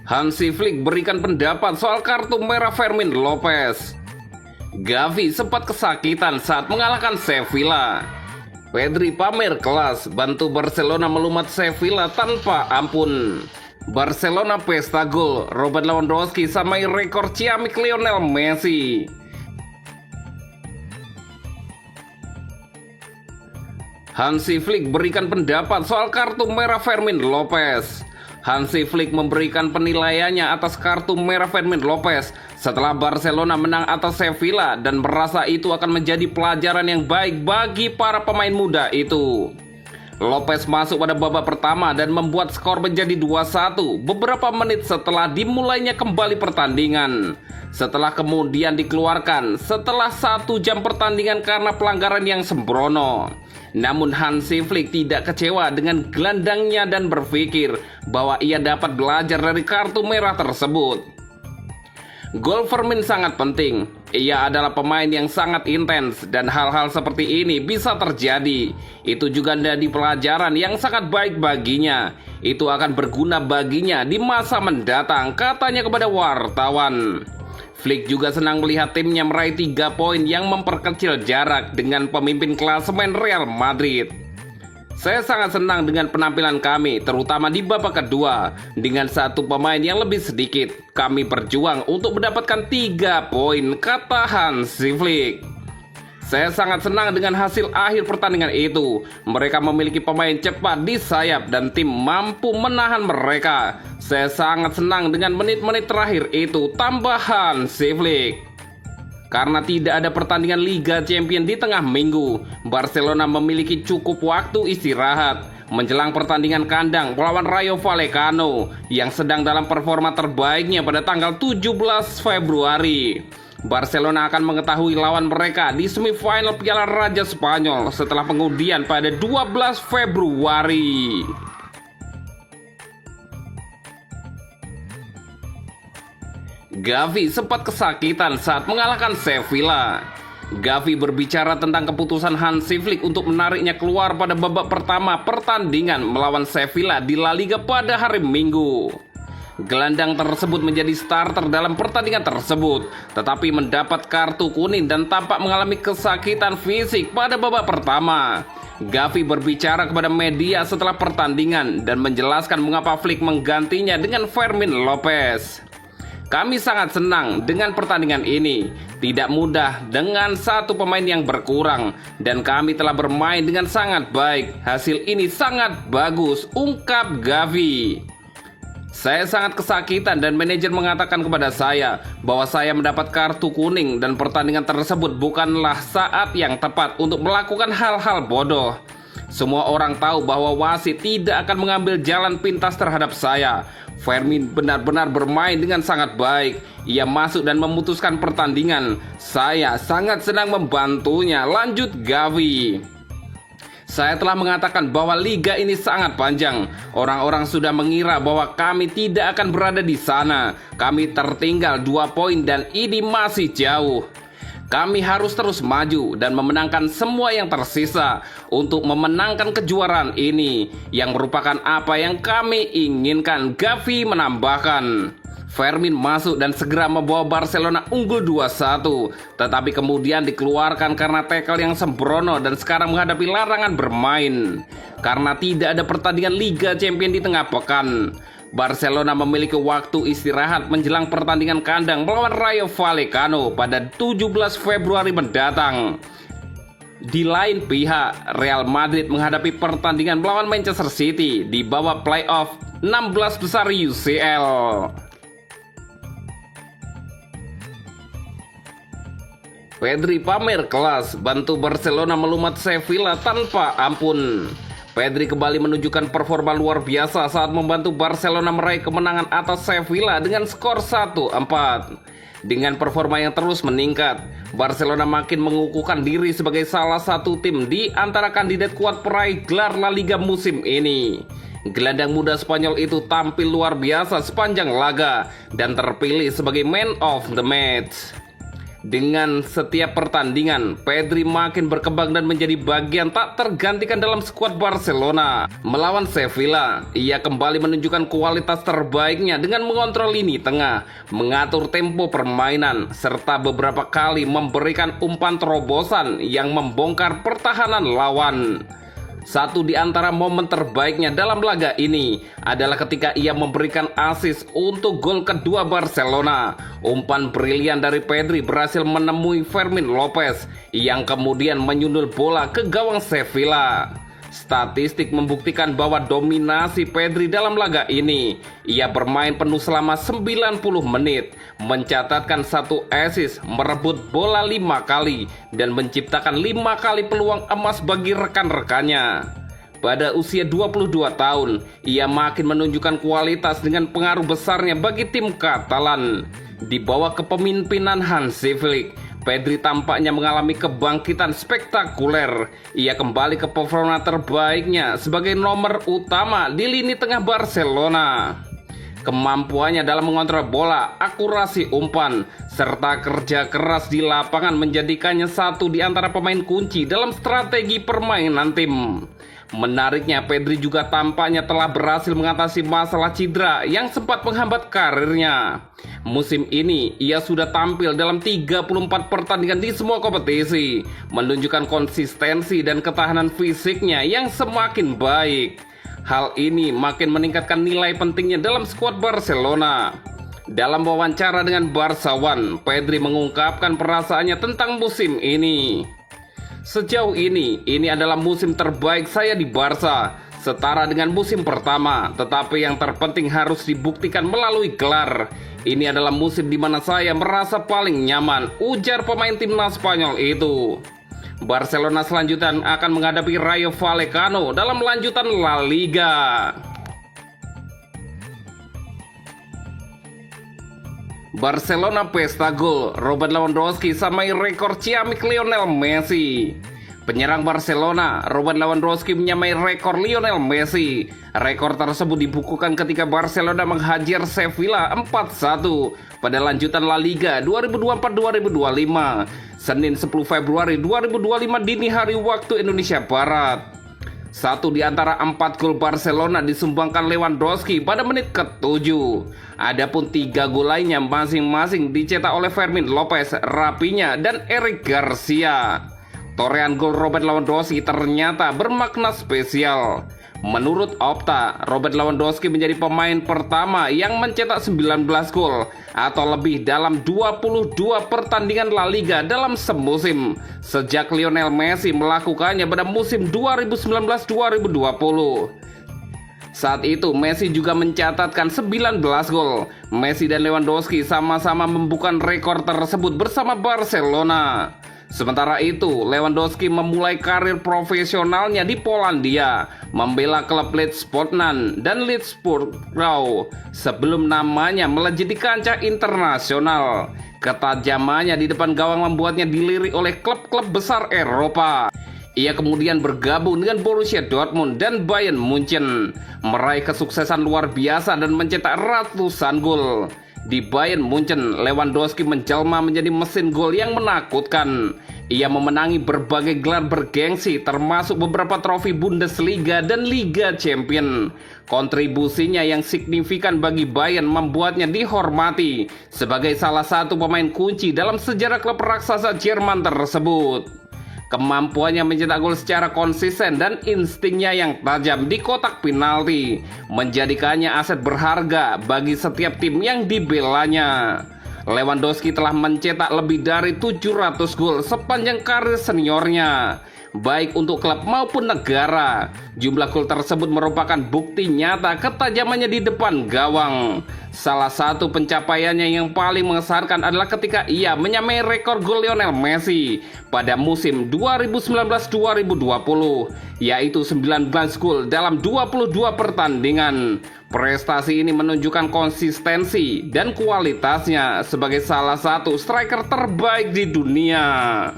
Hansi Flick berikan pendapat soal kartu merah Fermin Lopez. Gavi sempat kesakitan saat mengalahkan Sevilla. Pedri pamer kelas, bantu Barcelona melumat Sevilla tanpa ampun. Barcelona pesta gol, Robert Lewandowski samai rekor ciamik Lionel Messi. Hansi Flick berikan pendapat soal kartu merah Fermin Lopez. Hansi Flick memberikan penilaiannya atas kartu merah Fermin Lopez setelah Barcelona menang atas Sevilla dan merasa itu akan menjadi pelajaran yang baik bagi para pemain muda itu. Lopez masuk pada babak pertama dan membuat skor menjadi 2-1 beberapa menit setelah dimulainya kembali pertandingan. Setelah kemudian dikeluarkan setelah 1 jam pertandingan karena pelanggaran yang sembrono. Namun Hansi Flick tidak kecewa dengan gelandangnya dan berpikir bahwa ia dapat belajar dari kartu merah tersebut. Gol Fermin sangat penting. Ia adalah pemain yang sangat intens dan hal-hal seperti ini bisa terjadi. Itu juga menjadi pelajaran yang sangat baik baginya. Itu akan berguna baginya di masa mendatang, katanya kepada wartawan. Flick juga senang melihat timnya meraih 3 poin yang memperkecil jarak dengan pemimpin klasemen Real Madrid. Saya sangat senang dengan penampilan kami, terutama di babak kedua. Dengan 1 pemain yang lebih sedikit, kami berjuang untuk mendapatkan 3 poin, kata Hansi Flick. Saya sangat senang dengan hasil akhir pertandingan itu. Mereka memiliki pemain cepat di sayap dan tim mampu menahan mereka. Saya sangat senang dengan menit-menit terakhir itu, tambahan Hansi Flick. Karena tidak ada pertandingan Liga Champions di tengah minggu, Barcelona memiliki cukup waktu istirahat menjelang pertandingan kandang melawan Rayo Vallecano yang sedang dalam performa terbaiknya pada tanggal 17 Februari. Barcelona akan mengetahui lawan mereka di semifinal Piala Raja Spanyol setelah pengundian pada 12 Februari. Gavi sempat kesakitan saat mengalahkan Sevilla. Gavi berbicara tentang keputusan Hansi Flick untuk menariknya keluar pada babak pertama pertandingan melawan Sevilla di La Liga pada hari Minggu. Gelandang tersebut menjadi starter dalam pertandingan tersebut, tetapi mendapat kartu kuning dan tampak mengalami kesakitan fisik pada babak pertama. Gavi berbicara kepada media setelah pertandingan dan menjelaskan mengapa Flick menggantinya dengan Fermin Lopez. Kami sangat senang dengan pertandingan ini. Tidak mudah dengan 1 pemain yang berkurang, dan kami telah bermain dengan sangat baik. Hasil ini sangat bagus, ungkap Gavi. Saya sangat kesakitan dan manajer mengatakan kepada saya bahwa saya mendapat kartu kuning dan pertandingan tersebut bukanlah saat yang tepat untuk melakukan hal-hal bodoh. Semua orang tahu bahwa wasit tidak akan mengambil jalan pintas terhadap saya. Fermin benar-benar bermain dengan sangat baik. Ia masuk dan memutuskan pertandingan. Saya sangat senang membantunya, lanjut Gavi. Saya telah mengatakan bahwa liga ini sangat panjang. Orang-orang sudah mengira bahwa kami tidak akan berada di sana. Kami tertinggal 2 poin dan ini masih jauh. Kami harus terus maju dan memenangkan semua yang tersisa untuk memenangkan kejuaraan ini yang merupakan apa yang kami inginkan, Gavi menambahkan. Fermin masuk dan segera membawa Barcelona unggul 2-1, tetapi kemudian dikeluarkan karena tackle yang sembrono dan sekarang menghadapi larangan bermain karena tidak ada pertandingan Liga Champions di tengah pekan. Barcelona memiliki waktu istirahat menjelang pertandingan kandang melawan Rayo Vallecano pada 17 Februari mendatang. Di lain pihak, Real Madrid menghadapi pertandingan melawan Manchester City di babak playoff 16 besar UCL. Pedri pamer kelas, bantu Barcelona melumat Sevilla tanpa ampun. Pedri kembali menunjukkan performa luar biasa saat membantu Barcelona meraih kemenangan atas Sevilla dengan skor 1-4. Dengan performa yang terus meningkat, Barcelona makin mengukuhkan diri sebagai salah satu tim di antara kandidat kuat peraih gelar La Liga musim ini. Gelandang muda Spanyol itu tampil luar biasa sepanjang laga dan terpilih sebagai man of the match. Dengan setiap pertandingan, Pedri makin berkembang dan menjadi bagian tak tergantikan dalam skuad Barcelona. Melawan Sevilla, ia kembali menunjukkan kualitas terbaiknya dengan mengontrol lini tengah, mengatur tempo permainan, serta beberapa kali memberikan umpan terobosan yang membongkar pertahanan lawan. Satu di antara momen terbaiknya dalam laga ini adalah ketika ia memberikan assist untuk gol kedua Barcelona. Umpan brilian dari Pedri berhasil menemui Fermin Lopez yang kemudian menyundul bola ke gawang Sevilla. Statistik membuktikan bahwa dominasi Pedri dalam laga ini. Ia bermain penuh selama 90 menit, mencatatkan 1 assist, merebut bola 5 kali, dan menciptakan 5 kali peluang emas bagi rekan-rekannya. Pada usia 22 tahun, ia makin menunjukkan kualitas dengan pengaruh besarnya bagi tim Katalan. Di bawah kepemimpinan Hansi Flick, Pedri tampaknya mengalami kebangkitan spektakuler. Ia kembali ke performa terbaiknya sebagai nomor utama di lini tengah Barcelona. Kemampuannya dalam mengontrol bola, akurasi umpan, serta kerja keras di lapangan menjadikannya satu di antara pemain kunci dalam strategi permainan tim. Menariknya, Pedri juga tampaknya telah berhasil mengatasi masalah cedera yang sempat menghambat karirnya. Musim ini, ia sudah tampil dalam 34 pertandingan di semua kompetisi, menunjukkan konsistensi dan ketahanan fisiknya yang semakin baik. Hal ini makin meningkatkan nilai pentingnya dalam skuad Barcelona. Dalam wawancara dengan Barca One, Pedri mengungkapkan perasaannya tentang musim ini. Sejauh ini adalah musim terbaik saya di Barca, setara dengan musim pertama, tetapi yang terpenting harus dibuktikan melalui gelar. Ini adalah musim di mana saya merasa paling nyaman, ujar pemain timnas Spanyol itu. Barcelona selanjutnya akan menghadapi Rayo Vallecano dalam lanjutan La Liga. Barcelona pesta gol, Robert Lewandowski samai rekor ciamik Lionel Messi. Penyerang Barcelona, Robert Lewandowski menyamai rekor Lionel Messi. Rekor tersebut dibukukan ketika Barcelona menghajar Sevilla 4-1 pada lanjutan La Liga 2024-2025, Senin 10 Februari 2025 dini hari waktu Indonesia Barat. Satu di antara 4 gol Barcelona disumbangkan Lewandowski pada menit ke-7. Adapun 3 gol lainnya masing-masing dicetak oleh Fermin Lopez, Rafinha, dan Eric Garcia. Torehan gol Robert Lewandowski ternyata bermakna spesial. Menurut Opta, Robert Lewandowski menjadi pemain pertama yang mencetak 19 gol atau lebih dalam 22 pertandingan La Liga dalam semusim sejak Lionel Messi melakukannya pada musim 2019-2020. Saat itu Messi juga mencatatkan 19 gol. Messi dan Lewandowski sama-sama membuka rekor tersebut bersama Barcelona. Sementara itu, Lewandowski memulai karir profesionalnya di Polandia, membela klub Leeds Poznan dan Leeds Purau sebelum namanya melejit di kancah internasional. Ketajamannya di depan gawang membuatnya dilirik oleh klub-klub besar Eropa. Ia kemudian bergabung dengan Borussia Dortmund dan Bayern Munchen, meraih kesuksesan luar biasa dan mencetak ratusan gol. Di Bayern Munchen, Lewandowski menjelma menjadi mesin gol yang menakutkan. Ia memenangi berbagai gelar bergengsi termasuk beberapa trofi Bundesliga dan Liga Champions. Kontribusinya yang signifikan bagi Bayern membuatnya dihormati sebagai salah satu pemain kunci dalam sejarah klub raksasa Jerman tersebut. Kemampuannya mencetak gol secara konsisten dan instingnya yang tajam di kotak penalti menjadikannya aset berharga bagi setiap tim yang dibelanya. Lewandowski telah mencetak lebih dari 700 gol sepanjang karir seniornya, baik untuk klub maupun negara. Jumlah gol tersebut merupakan bukti nyata ketajamannya di depan gawang. Salah satu pencapaiannya yang paling mengesankan adalah ketika ia menyamai rekor gol Lionel Messi pada musim 2019-2020, yaitu 19 gol dalam 22 pertandingan. Prestasi ini menunjukkan konsistensi dan kualitasnya sebagai salah satu striker terbaik di dunia.